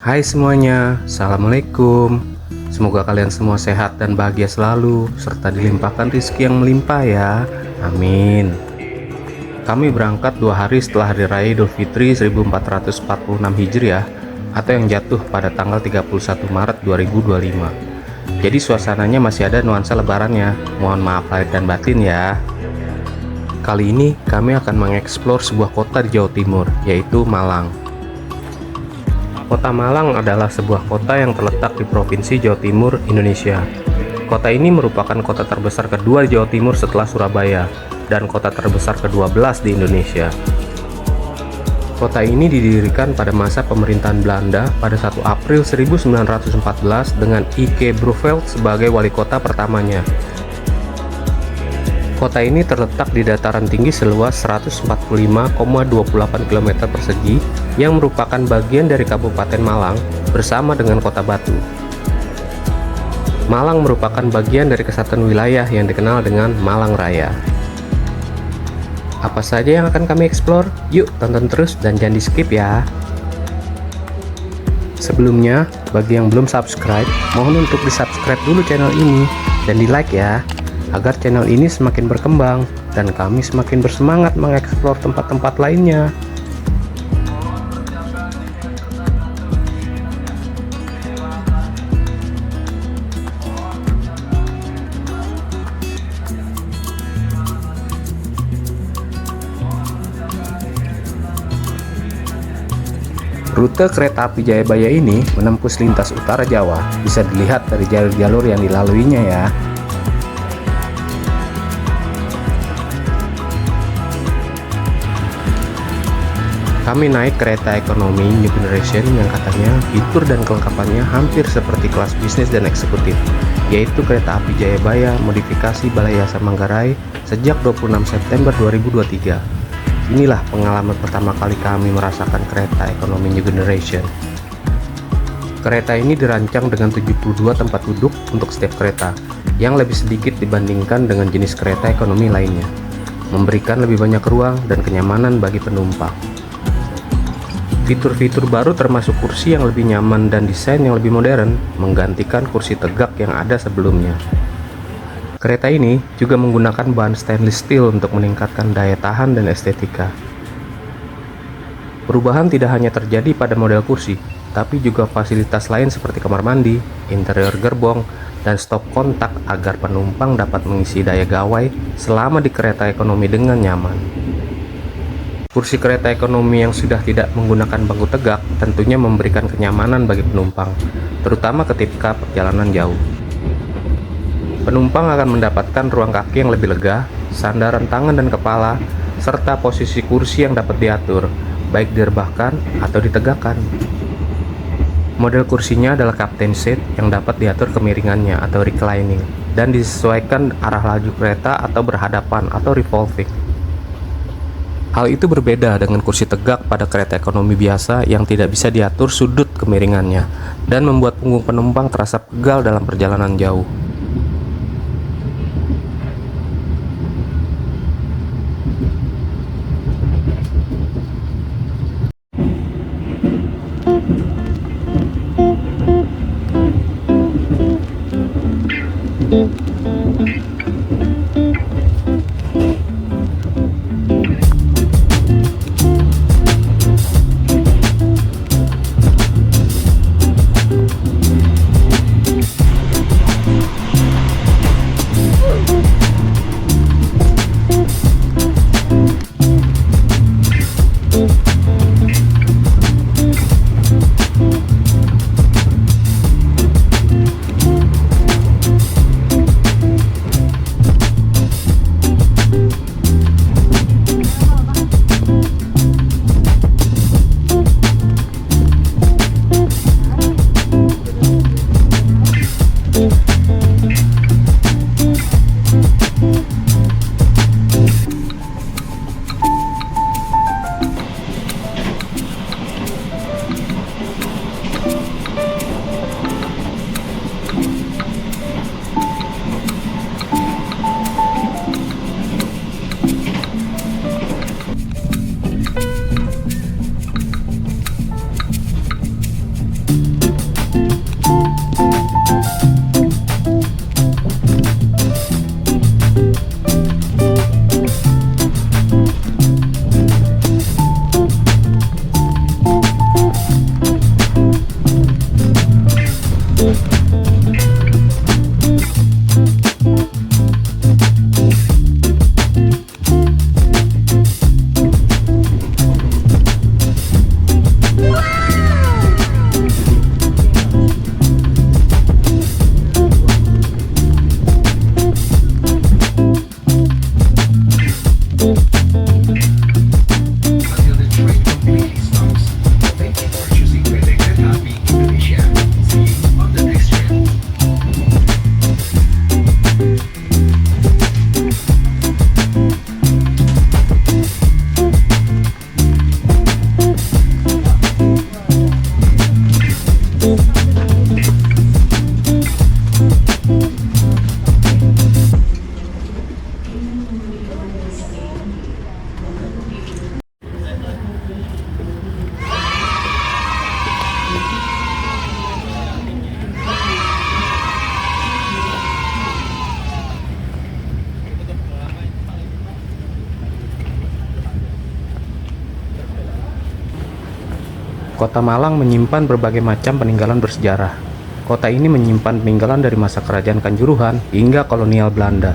Hai semuanya, Assalamualaikum. Semoga kalian semua sehat dan bahagia selalu, serta dilimpahkan rezeki yang melimpah ya. Amin. Kami berangkat 2 hari setelah Hari Raya Idul Fitri 1446 Hijriah atau yang jatuh pada tanggal 31 Maret 2025. Jadi suasananya masih ada nuansa lebarannya. Mohon maaf lahir dan batin ya. Kali ini kami akan mengeksplor sebuah kota di Jawa Timur, yaitu Malang. Kota Malang adalah sebuah kota yang terletak di Provinsi Jawa Timur, Indonesia. Kota ini merupakan kota terbesar kedua di Jawa Timur setelah Surabaya, dan kota terbesar ke-12 di Indonesia. Kota ini didirikan pada masa pemerintahan Belanda pada 1 April 1914 dengan I.K. Bruvelt sebagai wali kota pertamanya. Kota ini terletak di dataran tinggi seluas 145,28 km persegi yang merupakan bagian dari Kabupaten Malang bersama dengan Kota Batu. Malang merupakan bagian dari kesatuan wilayah yang dikenal dengan Malang Raya. Apa saja yang akan kami eksplor? Yuk tonton terus dan jangan di skip ya. Sebelumnya, bagi yang belum subscribe, mohon untuk di subscribe dulu channel ini dan di like ya, agar channel ini semakin berkembang dan kami semakin bersemangat mengeksplor tempat-tempat lainnya. Rute kereta api Jayabaya ini menembus lintas utara Jawa, bisa dilihat dari jalur-jalur yang dilaluinya ya. Kami naik kereta ekonomi New Generation yang katanya fitur dan kelengkapannya hampir seperti kelas bisnis dan eksekutif, yaitu kereta api Jayabaya modifikasi Balai Yasa Manggarai sejak 26 September 2023. Inilah pengalaman pertama kali kami merasakan kereta ekonomi New Generation. Kereta ini dirancang dengan 72 tempat duduk untuk setiap kereta, yang lebih sedikit dibandingkan dengan jenis kereta ekonomi lainnya, memberikan lebih banyak ruang dan kenyamanan bagi penumpang. Fitur-fitur baru termasuk kursi yang lebih nyaman dan desain yang lebih modern, menggantikan kursi tegak yang ada sebelumnya. Kereta ini juga menggunakan bahan stainless steel untuk meningkatkan daya tahan dan estetika. Perubahan tidak hanya terjadi pada model kursi, tapi juga fasilitas lain seperti kamar mandi, interior gerbong, dan stop kontak agar penumpang dapat mengisi daya gawai selama di kereta ekonomi dengan nyaman. Kursi kereta ekonomi yang sudah tidak menggunakan bangku tegak tentunya memberikan kenyamanan bagi penumpang, terutama ketika perjalanan jauh. Penumpang akan mendapatkan ruang kaki yang lebih lega, sandaran tangan dan kepala, serta posisi kursi yang dapat diatur, baik direbahkan atau ditegakkan. Model kursinya adalah captain seat yang dapat diatur kemiringannya atau reclining, dan disesuaikan arah laju kereta atau berhadapan atau revolving. Hal itu berbeda dengan kursi tegak pada kereta ekonomi biasa yang tidak bisa diatur sudut kemiringannya, dan membuat punggung penumpang terasa pegal dalam perjalanan jauh. Kota Malang menyimpan berbagai macam peninggalan bersejarah. Kota ini menyimpan peninggalan dari masa kerajaan Kanjuruhan hingga kolonial Belanda.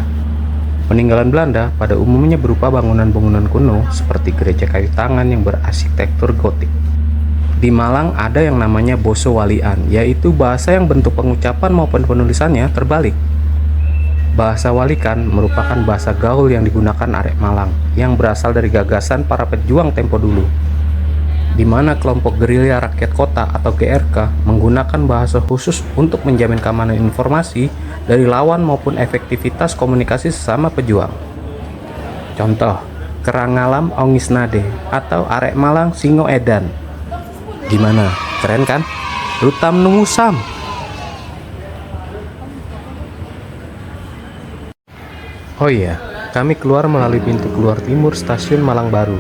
Peninggalan Belanda pada umumnya berupa bangunan-bangunan kuno seperti gereja kayu tangan yang berarsitektur gotik. Di Malang ada yang namanya Boso Walian, yaitu bahasa yang bentuk pengucapan maupun penulisannya terbalik. Bahasa Walikan merupakan bahasa gaul yang digunakan arek Malang, yang berasal dari gagasan para pejuang tempo dulu, di mana kelompok gerilya rakyat kota atau GRK menggunakan bahasa khusus untuk menjamin keamanan informasi dari lawan maupun efektivitas komunikasi sesama pejuang. Contoh, Kerangalam Ongisnade atau arek Malang Singo Edan. Gimana? Keren kan? Rutam Numusam. Oh iya, kami keluar melalui pintu keluar timur stasiun Malang Baru.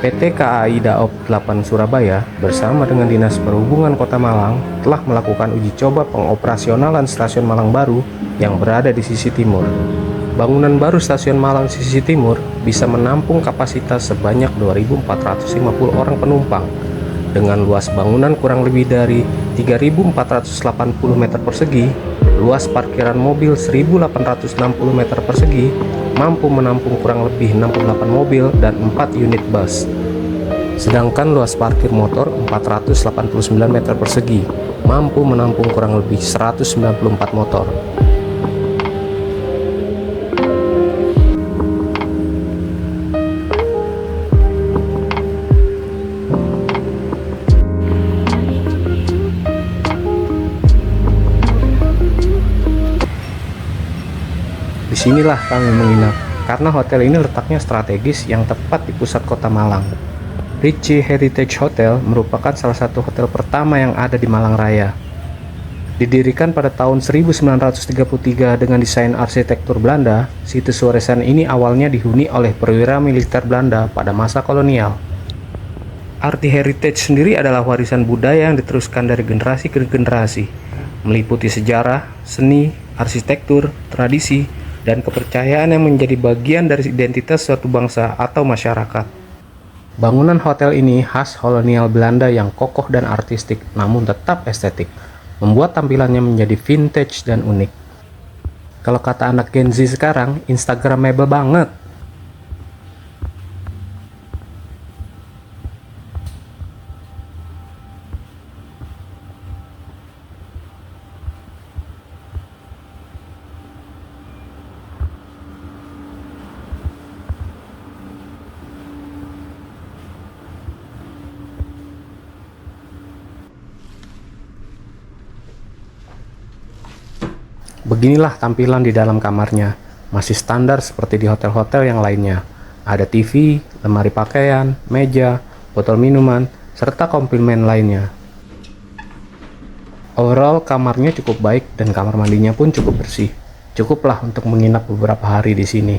PT KAI Daop 8 Surabaya bersama dengan Dinas Perhubungan Kota Malang telah melakukan uji coba pengoperasionalan stasiun Malang Baru yang berada di sisi timur. Bangunan baru stasiun Malang sisi timur bisa menampung kapasitas sebanyak 2.450 orang penumpang dengan luas bangunan kurang lebih dari 3.480 meter persegi, luas parkiran mobil 1.860 meter persegi, mampu menampung kurang lebih 68 mobil dan 4 unit bus. Sedangkan luas parkir motor 489 meter persegi, mampu menampung kurang lebih 194 motor. Disinilah kami menginap, karena hotel ini letaknya strategis yang tepat di pusat kota Malang. Ritchie Heritage Hotel merupakan salah satu hotel pertama yang ada di Malang Raya. Didirikan pada tahun 1933 dengan desain arsitektur Belanda, situs warisan ini awalnya dihuni oleh perwira militer Belanda pada masa kolonial. Arti heritage sendiri adalah warisan budaya yang diteruskan dari generasi ke generasi, meliputi sejarah, seni, arsitektur, tradisi, dan kepercayaan yang menjadi bagian dari identitas suatu bangsa atau masyarakat. Bangunan hotel ini khas kolonial Belanda yang kokoh dan artistik, namun tetap estetik, membuat tampilannya menjadi vintage dan unik. Kalau kata anak Gen Z sekarang, Instagramable banget. Beginilah tampilan di dalam kamarnya, masih standar seperti di hotel-hotel yang lainnya. Ada TV, lemari pakaian, meja, botol minuman, serta komplimen lainnya. Overall, kamarnya cukup baik dan kamar mandinya pun cukup bersih. Cukuplah untuk menginap beberapa hari di sini.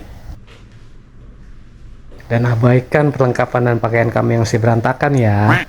Dan abaikan perlengkapan dan pakaian kami yang masih berantakan ya.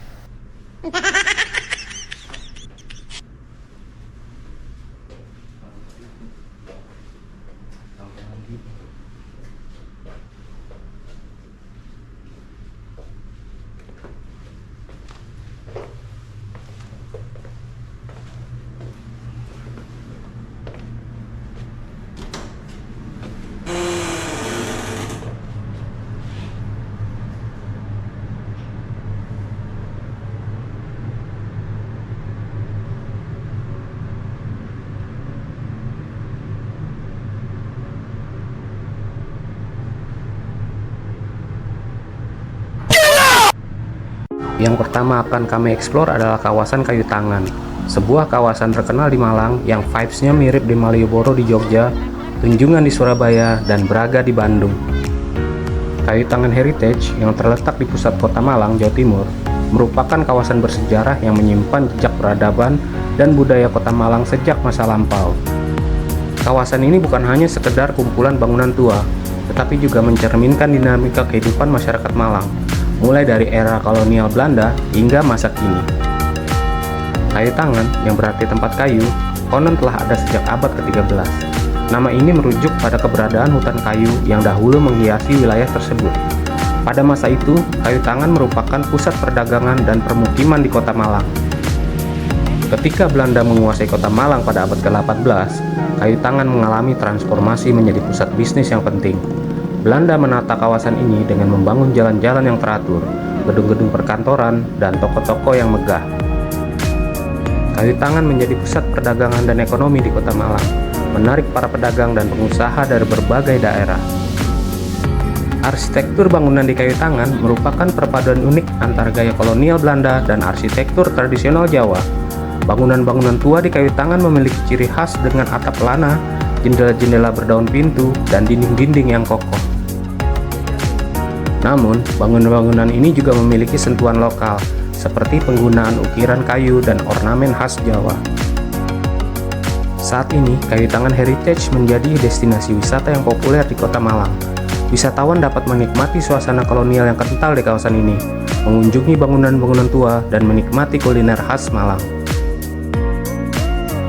Yang pertama akan kami eksplor adalah kawasan Kayu Tangan, sebuah kawasan terkenal di Malang yang vibes-nya mirip di Malioboro di Jogja, Tunjungan di Surabaya, dan Braga di Bandung. Kayu Tangan Heritage yang terletak di pusat kota Malang, Jawa Timur, merupakan kawasan bersejarah yang menyimpan jejak peradaban dan budaya kota Malang sejak masa lampau. Kawasan ini bukan hanya sekedar kumpulan bangunan tua, tetapi juga mencerminkan dinamika kehidupan masyarakat Malang, mulai dari era kolonial Belanda hingga masa kini. Kayu Tangan, yang berarti tempat kayu, konon telah ada sejak abad ke-13. Nama ini merujuk pada keberadaan hutan kayu yang dahulu menghiasi wilayah tersebut. Pada masa itu, Kayu Tangan merupakan pusat perdagangan dan permukiman di Kota Malang. Ketika Belanda menguasai Kota Malang pada abad ke-18, Kayu Tangan mengalami transformasi menjadi pusat bisnis yang penting. Belanda menata kawasan ini dengan membangun jalan-jalan yang teratur, gedung-gedung perkantoran, dan toko-toko yang megah. Kayu Tangan menjadi pusat perdagangan dan ekonomi di Kota Malang, menarik para pedagang dan pengusaha dari berbagai daerah. Arsitektur bangunan di Kayu Tangan merupakan perpaduan unik antara gaya kolonial Belanda dan arsitektur tradisional Jawa. Bangunan-bangunan tua di Kayu Tangan memiliki ciri khas dengan atap lana, jendela-jendela berdaun pintu, dan dinding-dinding yang kokoh. Namun, bangunan-bangunan ini juga memiliki sentuhan lokal, seperti penggunaan ukiran kayu dan ornamen khas Jawa. Saat ini, Kayu Tangan Heritage menjadi destinasi wisata yang populer di Kota Malang. Wisatawan dapat menikmati suasana kolonial yang kental di kawasan ini, mengunjungi bangunan-bangunan tua, dan menikmati kuliner khas Malang.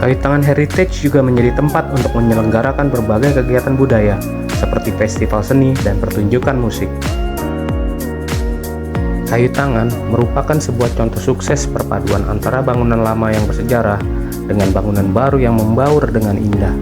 Kayu Tangan Heritage juga menjadi tempat untuk menyelenggarakan berbagai kegiatan budaya, seperti festival seni dan pertunjukan musik. Kayu Tangan merupakan sebuah contoh sukses perpaduan antara bangunan lama yang bersejarah dengan bangunan baru yang membaur dengan indah.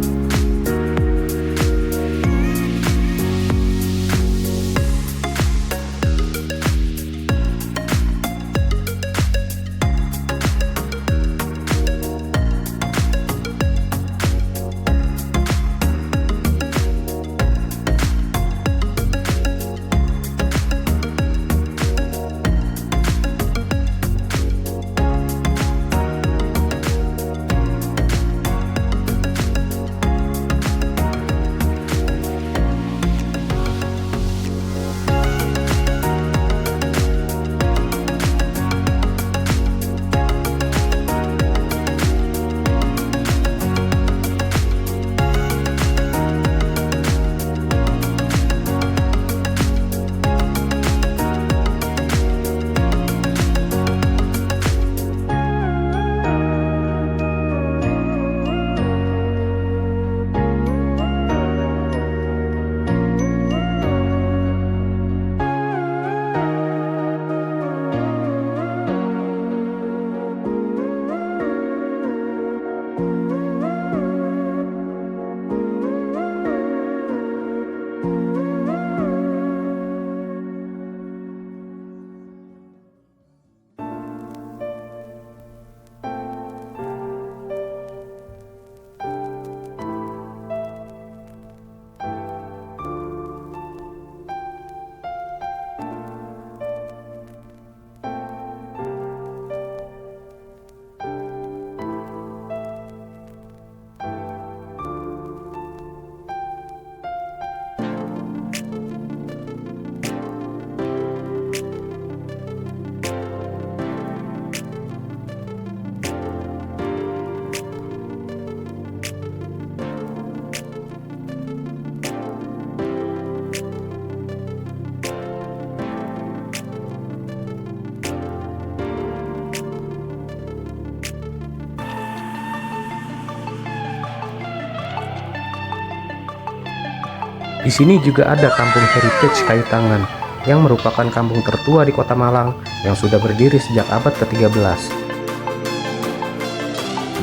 Di sini juga ada Kampung Heritage Kayu Tangan, yang merupakan kampung tertua di Kota Malang yang sudah berdiri sejak abad ke-13.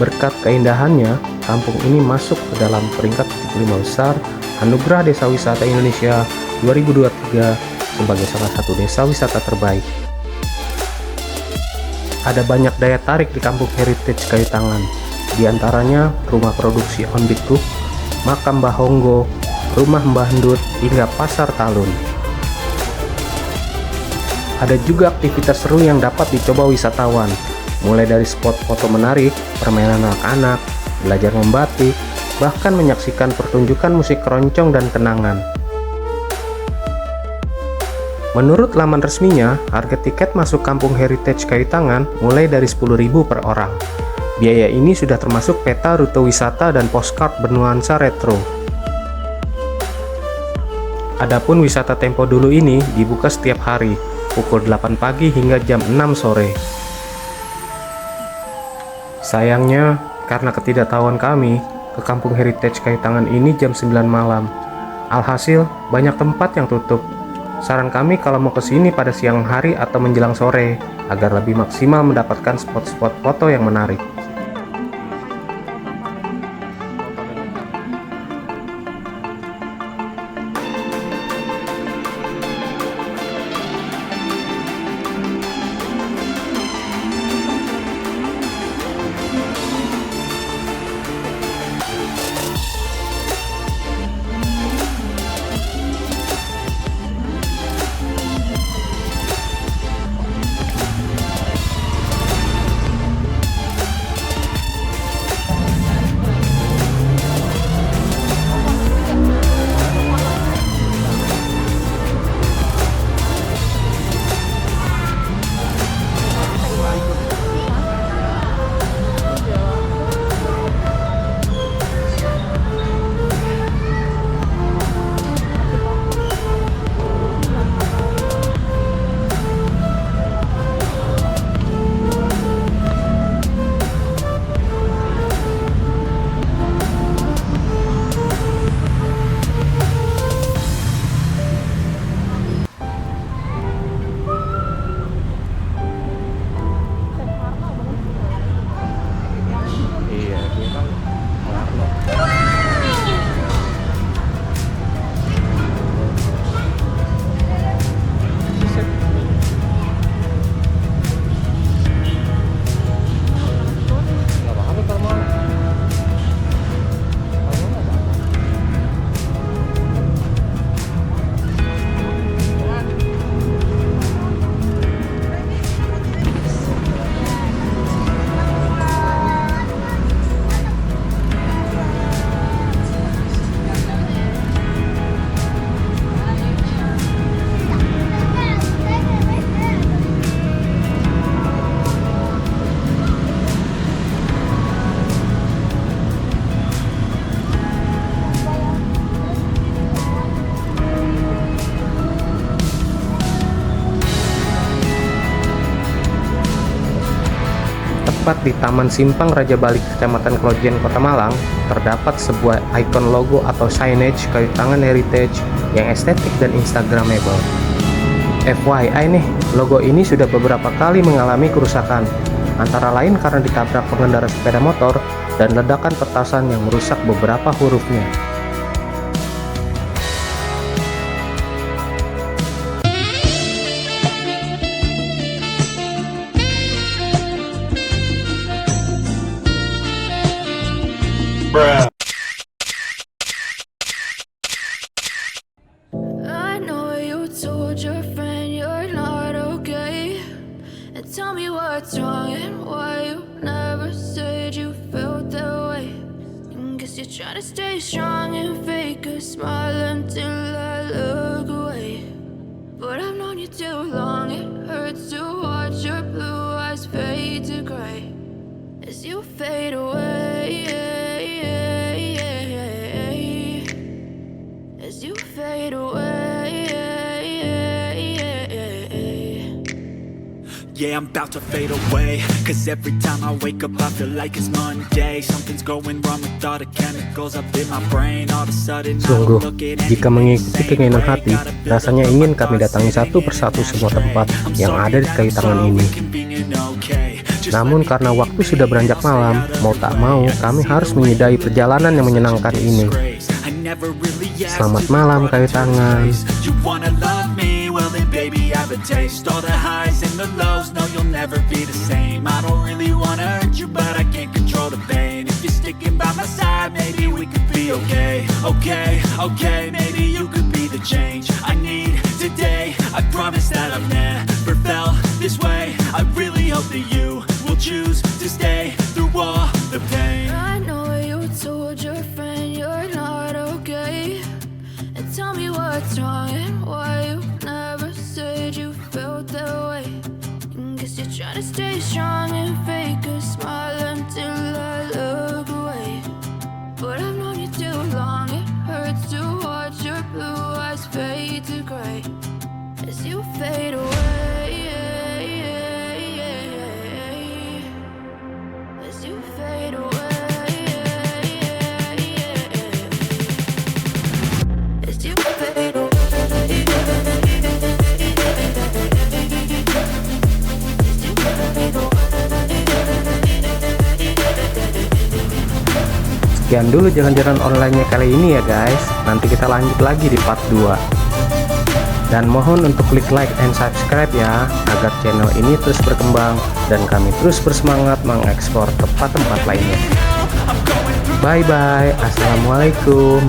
Berkat keindahannya, kampung ini masuk ke dalam peringkat 75 besar Anugerah Desa Wisata Indonesia 2023 sebagai salah satu desa wisata terbaik. Ada banyak daya tarik di Kampung Heritage Kayu Tangan, di antaranya rumah produksi On Beat Cook, makam Mbah Honggo, rumah Mbah Ndut, hingga pasar Talun. Ada juga aktivitas seru yang dapat dicoba wisatawan, mulai dari spot foto menarik, permainan anak-anak, belajar membatik, bahkan menyaksikan pertunjukan musik keroncong dan kenangan. Menurut laman resminya, harga tiket masuk Kampung Heritage Kayu Tangan mulai dari 10.000 per orang. Biaya ini sudah termasuk peta rute wisata dan postcard bernuansa retro. Adapun wisata tempo dulu ini dibuka setiap hari, pukul 8 pagi hingga jam 6 sore. Sayangnya, karena ketidaktahuan kami, ke Kampung Heritage Kayu Tangan ini jam 9 malam. Alhasil, banyak tempat yang tutup. Saran kami kalau mau ke sini pada siang hari atau menjelang sore, agar lebih maksimal mendapatkan spot-spot foto yang menarik. Iya, dia kan Warno. Nggak apa-apa kalau mau. Kalau nggak apa-apa. Tepat di Taman Simpang Raja Bali, Kecamatan Klojen, Kota Malang, terdapat sebuah ikon logo atau signage kayu tangan heritage yang estetik dan instagramable. FYI nih, logo ini sudah beberapa kali mengalami kerusakan, antara lain karena ditabrak pengendara sepeda motor dan ledakan petasan yang merusak beberapa hurufnya. I know you told your friend you're not okay, and tell me what's wrong and why you never said you felt that way. And guess you're trying to stay strong and fake a smile until I look away. But I've known you too long, it hurts to watch your blue eyes fade to gray as you fade away. As you fade away. Yeah, I'm about to fade away. Cause every time I wake up I feel like it's Monday. Something's going wrong with all the chemicals up in my brain. All of a sudden I Sungguh, don't look at jika mengikuti keinginan hati, rasanya ingin kami datangi satu persatu semua tempat yang ada di kayu tangan ini. Namun karena waktu sudah beranjak malam, mau tak mau kami harus menyudahi perjalanan yang menyenangkan ini. Selamat malam kayu tangan. You wanna love me? Well then baby I have a taste. All the highs and the lows, no you'll never be the same. I don't really wanna hurt you but I can't control the pain. If you're sticking by my side, maybe we could be okay. Okay, maybe you could be the change I need today. I promise that I've never felt this way. I really hope that you will choose to stay through all the pain. I know you told your friend you're not okay, and tell me what's wrong and why you never said you felt that way. And guess you're trying to stay strong and fake a smile until I look away. But I've known you too long, it hurts to watch your blue eyes fade to gray as you fade away. As you fade away. As you fade away. Sekian dulu jalan-jalan online-nya kali ini ya guys. Nanti kita lanjut lagi di part 2. Dan mohon untuk klik like and subscribe ya, agar channel ini terus berkembang dan kami terus bersemangat mengekspor tempat-tempat lainnya. Bye bye, assalamualaikum.